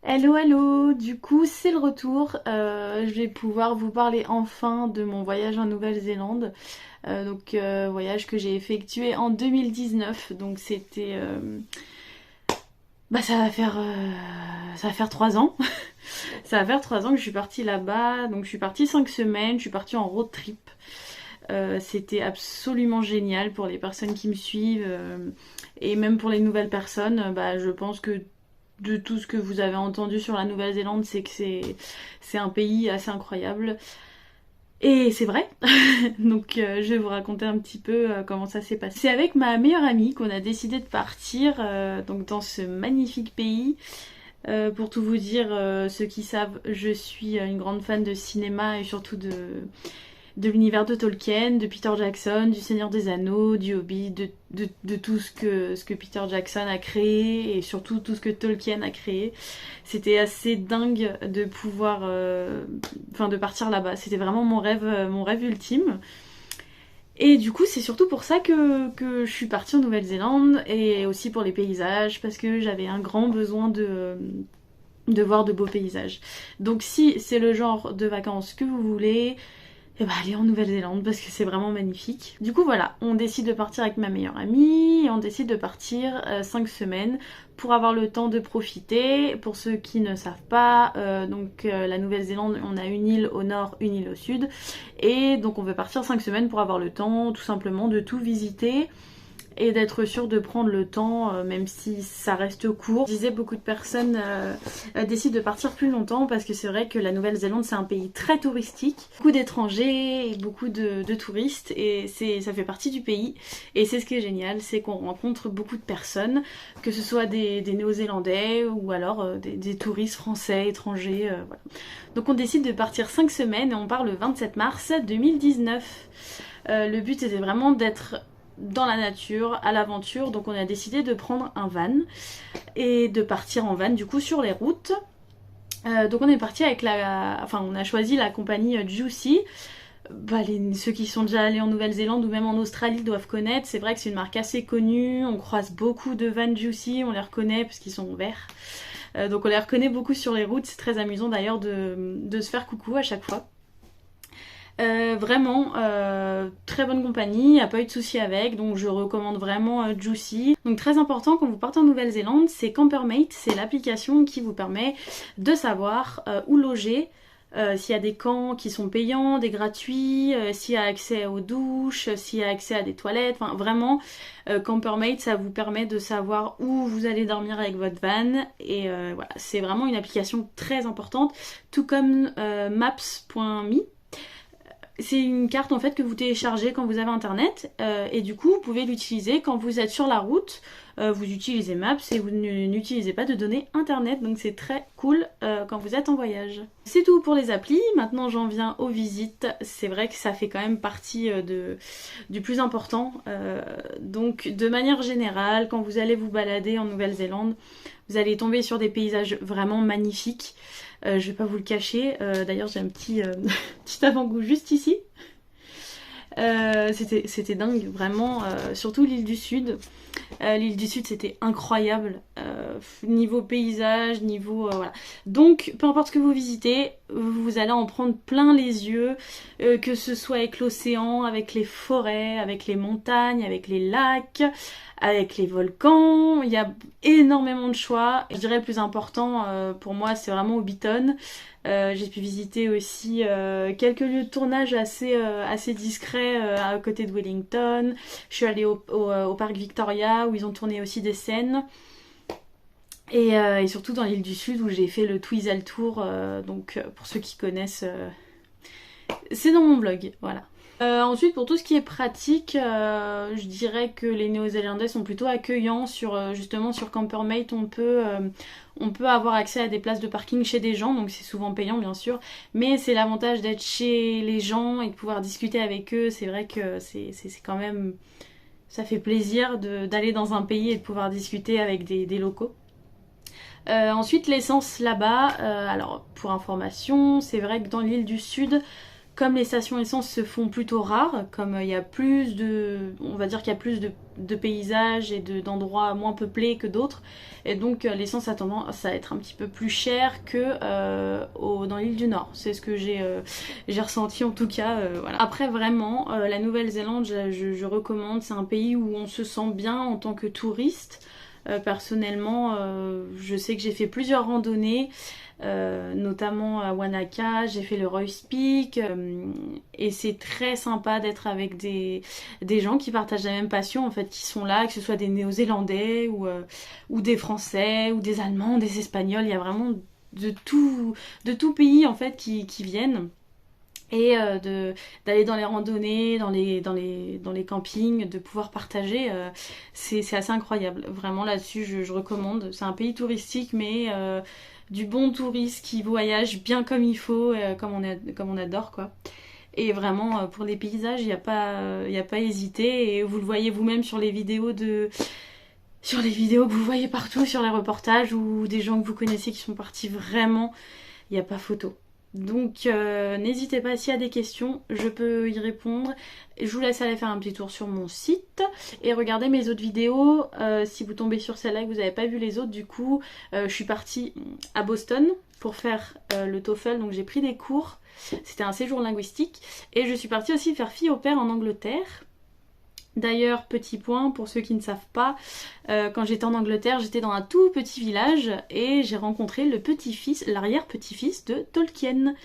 Hello, hello! Du coup, c'est le retour. Je vais pouvoir vous parler enfin de mon voyage en Nouvelle-Zélande. Voyage que j'ai effectué en 2019. Donc, c'était. Bah, ça va faire 3 ans. Ça va faire 3 ans que je suis partie là-bas. Donc, je suis partie 5 semaines. Je suis partie en road trip. C'était absolument génial pour les personnes qui me suivent et même pour les nouvelles personnes. Bah, je pense que de tout ce que vous avez entendu sur la Nouvelle-Zélande, c'est que c'est un pays assez incroyable. Et c'est vrai. Je vais vous raconter un petit peu comment ça s'est passé. C'est avec ma meilleure amie qu'on a décidé de partir dans ce magnifique pays. Pour tout vous dire, ceux qui savent, je suis une grande fan de cinéma et surtout de l'univers de Tolkien, de Peter Jackson, du Seigneur des Anneaux, du Hobbit, de tout ce que Peter Jackson a créé et surtout tout ce que Tolkien a créé. C'était assez dingue de pouvoir, de partir là-bas. C'était vraiment mon rêve ultime. Et du coup, c'est surtout pour ça que je suis partie en Nouvelle-Zélande et aussi pour les paysages parce que j'avais un grand besoin de voir de beaux paysages. Donc si c'est le genre de vacances que vous voulez, et bah aller en Nouvelle-Zélande parce que c'est vraiment magnifique. Du coup voilà, on décide de partir avec ma meilleure amie et on décide de partir 5 semaines pour avoir le temps de profiter. Pour ceux qui ne savent pas, la Nouvelle-Zélande, on a une île au nord, une île au sud. Et donc on veut partir 5 semaines pour avoir le temps tout simplement de tout visiter et d'être sûr de prendre le temps, même si ça reste court. Je disais, beaucoup de personnes décident de partir plus longtemps parce que c'est vrai que la Nouvelle-Zélande c'est un pays très touristique, beaucoup d'étrangers et beaucoup de touristes et ça fait partie du pays. Et c'est ce qui est génial, c'est qu'on rencontre beaucoup de personnes, que ce soit des Néo-Zélandais ou alors des touristes français, étrangers. Voilà. Donc on décide de partir 5 semaines et on part le 27 mars 2019. Le but était vraiment d'être dans la nature, à l'aventure, donc on a décidé de prendre un van et de partir en van du coup sur les routes. Donc on est parti avec on a choisi la compagnie Juicy. Bah, ceux qui sont déjà allés en Nouvelle-Zélande ou même en Australie doivent connaître. C'est vrai que c'est une marque assez connue. On croise beaucoup de vans Juicy, on les reconnaît parce qu'ils sont verts. Donc on les reconnaît beaucoup sur les routes. C'est très amusant d'ailleurs de se faire coucou à chaque fois. Vraiment, très bonne compagnie, il n'y a pas eu de souci avec, donc je recommande vraiment Juicy. Donc très important quand vous partez en Nouvelle-Zélande, c'est Campermate, c'est l'application qui vous permet de savoir où loger. S'il y a des camps qui sont payants, des gratuits, s'il y a accès aux douches, s'il y a accès à des toilettes, enfin vraiment, Campermate ça vous permet de savoir où vous allez dormir avec votre van et voilà, c'est vraiment une application très importante, tout comme Maps.me. C'est une carte en fait que vous téléchargez quand vous avez internet et du coup vous pouvez l'utiliser quand vous êtes sur la route. Vous utilisez Maps et vous n'utilisez pas de données internet, donc c'est très cool quand vous êtes en voyage. C'est tout pour les applis, maintenant j'en viens aux visites. C'est vrai que ça fait quand même partie du plus important. Donc de manière générale, quand vous allez vous balader en Nouvelle-Zélande, vous allez tomber sur des paysages vraiment magnifiques. Je vais pas vous le cacher. D'ailleurs, j'ai un petit avant-goût juste ici. C'était dingue, vraiment. Surtout l'île du Sud. L'île du Sud, c'était incroyable. Niveau paysage, niveau... voilà. Donc, peu importe ce que vous visitez, vous allez en prendre plein les yeux. Que ce soit avec l'océan, avec les forêts, avec les montagnes, avec les lacs, avec les volcans. Il y a énormément de choix. Je dirais le plus important pour moi, c'est vraiment Hobbiton. J'ai pu visiter aussi quelques lieux de tournage assez discrets à côté de Wellington. Je suis allée au parc Victoria où ils ont tourné aussi des scènes. Et surtout dans l'île du Sud où j'ai fait le Twizel Tour. Pour ceux qui connaissent, c'est dans mon blog. Voilà. Ensuite, pour tout ce qui est pratique, je dirais que les Néo-Zélandais sont plutôt accueillants justement sur Campermate. On peut avoir accès à des places de parking chez des gens, donc c'est souvent payant bien sûr, mais c'est l'avantage d'être chez les gens et de pouvoir discuter avec eux. C'est vrai que c'est quand même, ça fait plaisir d'aller dans un pays et de pouvoir discuter avec des locaux. Ensuite, l'essence là-bas, alors pour information, c'est vrai que dans l'île du Sud, comme les stations essence se font plutôt rares, comme il y a plus de, on va dire qu'il y a plus de paysages et d'endroits moins peuplés que d'autres, et donc l'essence a tendance à être un petit peu plus chère que dans l'île du Nord. C'est ce que j'ai ressenti en tout cas. Voilà. Après vraiment, la Nouvelle-Zélande, je recommande. C'est un pays où on se sent bien en tant que touriste. Personnellement, je sais que j'ai fait plusieurs randonnées. Notamment à Wanaka, j'ai fait le Roy's Peak et c'est très sympa d'être avec des gens qui partagent la même passion en fait, qui sont là, que ce soit des Néo-Zélandais ou des Français ou des Allemands, des Espagnols, il y a vraiment de tout pays en fait qui viennent. Et d'aller dans les randonnées, dans les campings, de pouvoir partager, c'est assez incroyable. Vraiment là-dessus, je recommande. C'est un pays touristique, mais du bon touriste qui voyage bien comme il faut, comme on adore quoi. Et vraiment, pour les paysages, il n'y a pas à hésiter. Et vous le voyez vous-même sur les vidéos que vous voyez partout, sur les reportages, ou des gens que vous connaissez qui sont partis, vraiment, il n'y a pas photo. Donc n'hésitez pas, s'il y a des questions, je peux y répondre. Je vous laisse aller faire un petit tour sur mon site et regarder mes autres vidéos. Si vous tombez sur celle-là et que vous n'avez pas vu les autres, du coup, je suis partie à Boston pour faire le TOEFL, donc j'ai pris des cours. C'était un séjour linguistique. Et je suis partie aussi faire fille au père en Angleterre. D'ailleurs, petit point, pour ceux qui ne savent pas, quand j'étais en Angleterre, j'étais dans un tout petit village et j'ai rencontré l'arrière-petit-fils de Tolkien.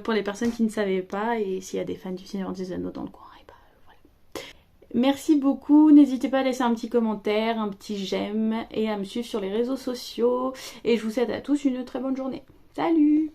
Pour les personnes qui ne savaient pas, et s'il y a des fans du Seigneur des Anneaux dans le coin, et bah voilà. Merci beaucoup, n'hésitez pas à laisser un petit commentaire, un petit j'aime et à me suivre sur les réseaux sociaux. Et je vous souhaite à tous une très bonne journée. Salut!